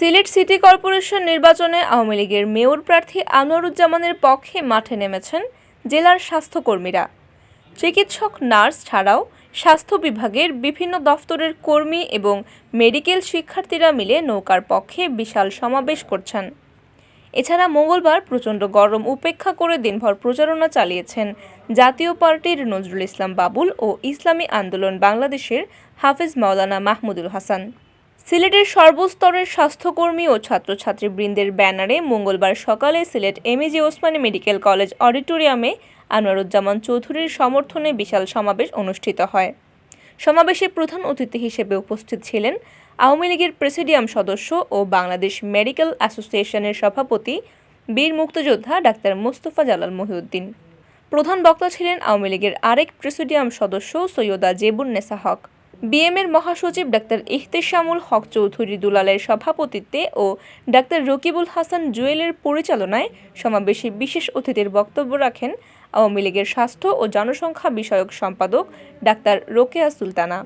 Sylhet city corporation নির্বাচনে আওয়ামী লীগের mayor প্রার্থী আনোয়ারুজ্জামানের পক্ষে মাঠে নেমেছেন জেলার স্বাস্থ্যকর্মীরা। চিকিৎসক, নার্স ছাড়াও স্বাস্থ্য বিভাগের বিভিন্ন দফতরের কর্মী এবং মেডিকেল শিক্ষার্থীরা মিলে নৌকার পক্ষে বিশাল সমাবেশ করছেন। এছাড়া মঙ্গলবার প্রচণ্ড গরম উপেক্ষা করে দিনভর প্রচারণা চালিয়েছেন জাতীয় পার্টির নজরুল ইসলাম বাবুল ও ইসলামী আন্দোলন বাংলাদেশের হাফেজ মাওলানা মাহমুদুল হাসান। সিলেটের সর্বস্তরের স্বাস্থ্যকর্মী ও ছাত্রছাত্রীবৃন্দের ব্যানারে মঙ্গলবার সকালে Sylhet MAG Osmani medical college অডিটোরিয়ামে আনোয়ারুজ্জামান চৌধুরীর সমর্থনে বিশাল সমাবেশ অনুষ্ঠিত হয়। সমাবেশে প্রধান অতিথি হিসেবে উপস্থিত ছিলেন আওয়ামী লীগের প্রেসিডিয়াম সদস্য ও বাংলাদেশ মেডিকেল অ্যাসোসিয়েশনের সভাপতি বীর মুক্তিযোদ্ধা ডাক্তার মোস্তফা জালাল মহিউদ্দিন। প্রধান বক্তা ছিলেন আওয়ামী লীগের আরেক প্রেসিডিয়াম সদস্য সৈয়দা জেবুন্নেসা হক। বিএমের মহাসচিব ডাক্তার ইহতেশামুল হক চৌধুরী দুলালের সভাপতিত্বে ও ডাক্তার রকিবুল হাসান জুয়েলের পরিচালনায় সমাবেশে বিশেষ অতিথির বক্তব্য রাখেন আওয়ামী লীগের স্বাস্থ্য ও জনসংখ্যা বিষয়ক সম্পাদক ডাক্তার রোকেয়া সুলতানা,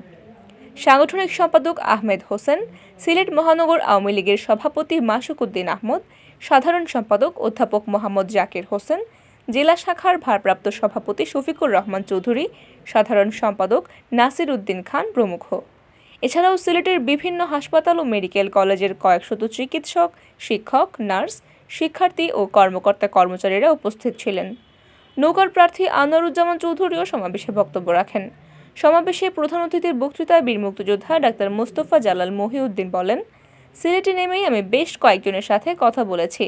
সাংগঠনিক সম্পাদক আহমেদ হোসেন, সিলেট মহানগর আওয়ামী লীগের সভাপতি মাসুক উদ্দিন আহমদ, সাধারণ সম্পাদক অধ্যাপক মোহাম্মদ জাকির হোসেন, জেলা শাখার ভারপ্রাপ্ত সভাপতি শফিকুর রহমান চৌধুরী, সাধারণ সম্পাদক নাসির উদ্দিন খান প্রমুখ। এছাড়াও সিলেটের বিভিন্ন হাসপাতাল ও মেডিকেল কলেজের কয়েকশত চিকিৎসক, শিক্ষক, নার্স, শিক্ষার্থী ও কর্মকর্তা-কর্মচারীরা উপস্থিত ছিলেন। নৌকার প্রার্থী আনোয়ারুজ্জামান চৌধুরীও সমাবেশে বক্তব্য রাখেন। সমাবেশে প্রধান অতিথির বক্তৃতায় বীর মুক্তিযোদ্ধা ডাক্তার মোস্তফা জালাল মহিউদ্দিন বলেন, সিলেটে নেমেই আমি বেশ কয়েকজনের সাথে কথা বলেছি,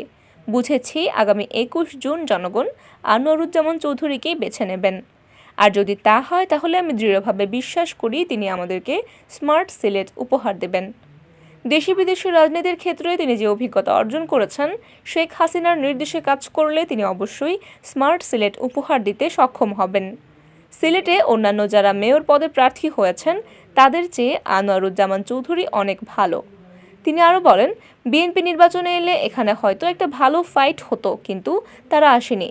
বুঝেছি আগামী ২১ জুন জনগণ আনোয়ারুজ্জামান চৌধুরীকেই বেছে নেবেন। আর যদি তা হয় তাহলে আমি দৃঢ়ভাবে বিশ্বাস করি তিনি আমাদেরকে স্মার্ট সিলেট উপহার দেবেন। দেশি বিদেশি রাজনীতির ক্ষেত্রে তিনি যে অভিজ্ঞতা অর্জন করেছেন, শেখ হাসিনার নির্দেশে কাজ করলে তিনি অবশ্যই স্মার্ট সিলেট উপহার দিতে সক্ষম হবেন। সিলেটে অন্যান্য যারা মেয়র পদে প্রার্থী হয়েছেন তাদের চেয়ে আনোয়ারুজ্জামান চৌধুরী অনেক ভালো। তিনি আরও বলেন, বিএনপি নির্বাচনে এলে এখানে হয়তো একটা ভালো ফাইট হতো, কিন্তু তারা আসেনি।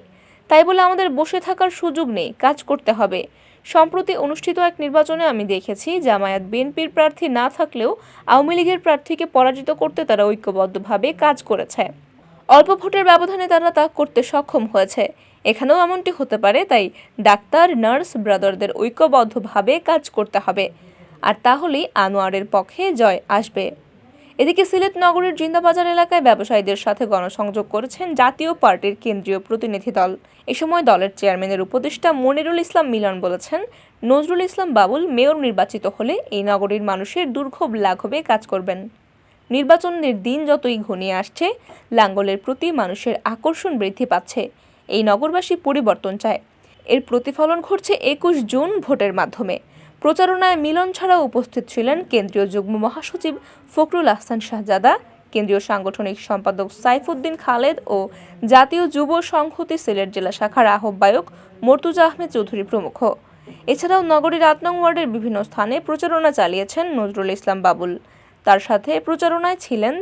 তাই বলে আমাদের বসে থাকার সুযোগ নেই, কাজ করতে হবে। সম্প্রতি অনুষ্ঠিত এক নির্বাচনে আমি দেখেছি জামায়াত বিএনপির প্রার্থী না থাকলেও আওয়ামী লীগের প্রার্থীকে পরাজিত করতে তারা ঐক্যবদ্ধভাবে কাজ করেছে। অল্প ভোটের ব্যবধানে তারা তা করতে সক্ষম হয়েছে। এখানেও এমনটি হতে পারে, তাই ডাক্তার, নার্স ব্রাদারদের ঐক্যবদ্ধভাবে কাজ করতে হবে, আর তাহলেই আনোয়ারের পক্ষে জয় আসবে। এদিকে সিলেট নগরীর জিন্দাবাজার এলাকায় ব্যবসায়ীদের সাথে গণসংযোগ করেছেন জাতীয় পার্টির কেন্দ্রীয় প্রতিনিধি দল। এ সময় দলের চেয়ারম্যানের উপদেষ্টা মনিরুল ইসলাম মিলন বলেছেন, নজরুল ইসলাম বাবুল মেয়র নির্বাচিত হলে এই নগরীর মানুষের দুর্ভোগ লাঘবে কাজ করবেন। নির্বাচনের দিন যতই ঘনিয়ে আসছে, লাঙ্গলের প্রতি মানুষের আকর্ষণ বৃদ্ধি পাচ্ছে। এই নগরবাসী পরিবর্তন চায়। এর প্রতিফলন ঘটছে ২১ জুন ভোটের মাধ্যমে। প্রচারণায় মিলন ছাড়াও উপস্থিত ছিলেন কেন্দ্রীয় যুগ্ম মহাসচিব ফখরুল আহসান শাহজাদা, কেন্দ্রীয় সাংগঠনিক সম্পাদক সাইফুদ্দিন খালেদ ও জাতীয় যুব সংহতি সিলেট জেলা শাখার আহ্বায়ক মর্তুজা আহমেদ চৌধুরী প্রমুখ। এছাড়াও নগরীর ৮ নং ওয়ার্ডের বিভিন্ন স্থানে প্রচারণা চালিয়েছেন নজরুল ইসলাম বাবুল। তার সাথে প্রচারণায় ছিলেন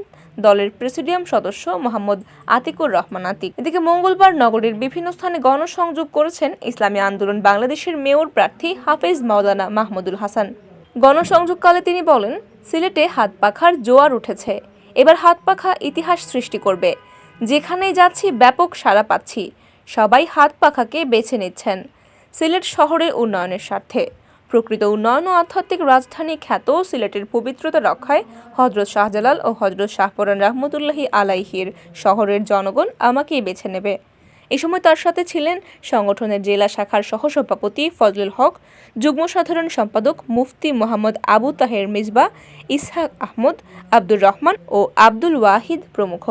দলের প্রেসিডিয়াম সদস্য মোহাম্মদ আতিকুর রহমান আতিক। এদিকে মঙ্গলবার নগরীর বিভিন্ন স্থানে গণসংযোগ করেছেন ইসলামী আন্দোলন বাংলাদেশের মেয়র প্রার্থী হাফেজ মাওলানা মাহমুদুল হাসান। গণসংযোগকালে তিনি বলেন, সিলেটে হাত পাখার জোয়ার উঠেছে। এবার হাত পাখা ইতিহাস সৃষ্টি করবে। যেখানেই যাচ্ছি ব্যাপক সাড়া পাচ্ছি। সবাই হাত পাখাকে বেছে নিচ্ছেন সিলেট শহরের উন্নয়নের স্বার্থে। প্রকৃত উন্নয়ন ও আধ্যাত্মিক রাজধানী খ্যাত সিলেটের পবিত্রতা রক্ষায় হযরত শাহজালাল ও হযরত শাহপরান রহমতুল্লাহি আলাইহির শহরের জনগণ আমাকেই বেছে নেবে। এ সময় তার সাথে ছিলেন সংগঠনের জেলা শাখার সহসভাপতি ফজলুল হক, যুগ্ম সাধারণ সম্পাদক মুফতি মোহাম্মদ আবু তাহের মিসবাহ, ইসহাক আহমদ, আব্দুর রহমান ও আব্দুল ওয়াহিদ প্রমুখ।